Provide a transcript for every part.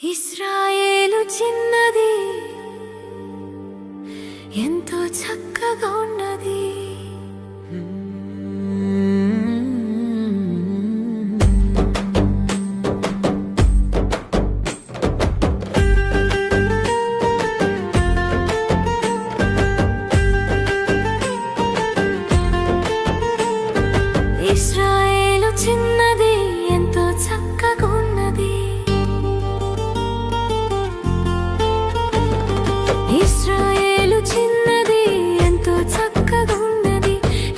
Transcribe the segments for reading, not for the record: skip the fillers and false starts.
ఇశ్రాయేలు చిన్నది, ఎంతో చక్కగా ఉన్నది. ఇశ్రాయేలు చిన్నది, ఎంతో చక్కగా ఉన్నది. ఇశ్రాయేలు చిన్నది, ఎంతో చక్కగా ఉన్నది.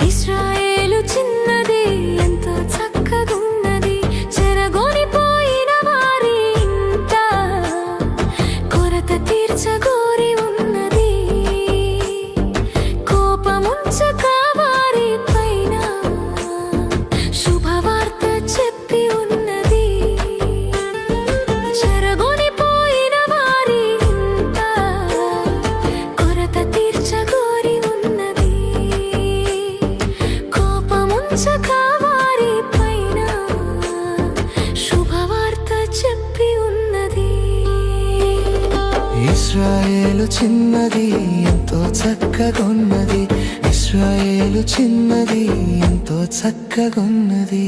ఇశ్రాయేలు చిన్నది, ఎంతో చక్కగా ఉన్నది. చెరగొనిపోయిన వారి ఇంట కొరత తీర్చగోరి ఉన్నది. కోపముంచక వారి పైన శుభవార్త చెప్పి ఉన్నది. చెరగొనిపోయిన వారి ఇంట కొరత తీర్చగోరి ఉన్నది. కోపముంచక వారి పైన శుభవార్త చెప్పి ఉన్నది. ఇశ్రాయేలు చిన్నది, ఎంతో చక్కగున్నది. ఇశ్రాయేలు చిన్నది, ఎంతో చక్కగున్నది.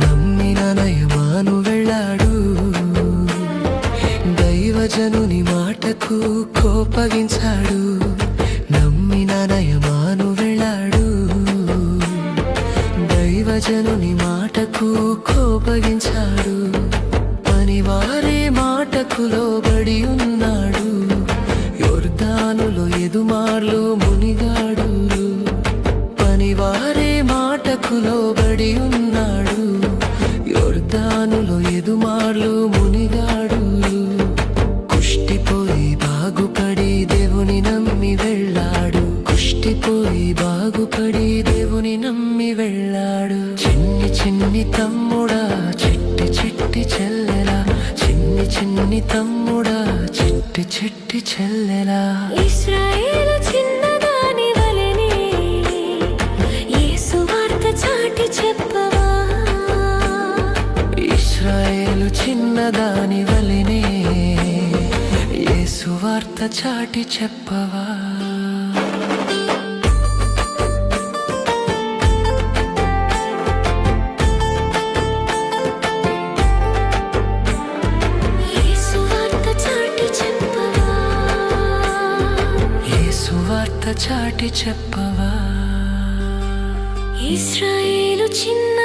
నమ్మిన నయమాను వెళ్ళాడు, దైవజనుని మాటకు కోపగించాడు. నమ్మిన నయమాను వెళ్ళాడు, దైవజనుని మాటకు కోపగించాడు. పనివారే మాటకు లోబడి ఉన్నాడు, యొర్దానులో ఎదుమార్లు మునిగాడు. పనివారే మాటకు లోబడి ఉన్నాడు, యొర్దానులో ఎదుమార్లు మునిగాడు. కుష్టిపోయి బాగుపడి దేవుని నమ్మి వెళ్ళాడు. కుష్టిపోయి బాగుపడి దేవుని నమ్మి వెళ్ళాడు. చిన్ని చిన్ని తమ్ముడా, చిట్టి చిట్టి చెల్లెలా. చిన్ని చిన్ని తమ్ముడా, చిట్టి చిట్టి చెల్లెలా. ఇశ్రాయేలు చిన్నదాని వలెనే యేసు వార్త చాటి చెప్పవా. ఇశ్రాయేలు చిన్నదాని వలెనే యేసు వార్త చాటి చెప్పవా. యేసు వార్త చాటి చెప్పవా. యేసు వార్త చాటి చెప్పవా. ఇశ్రాయేలు చిన్న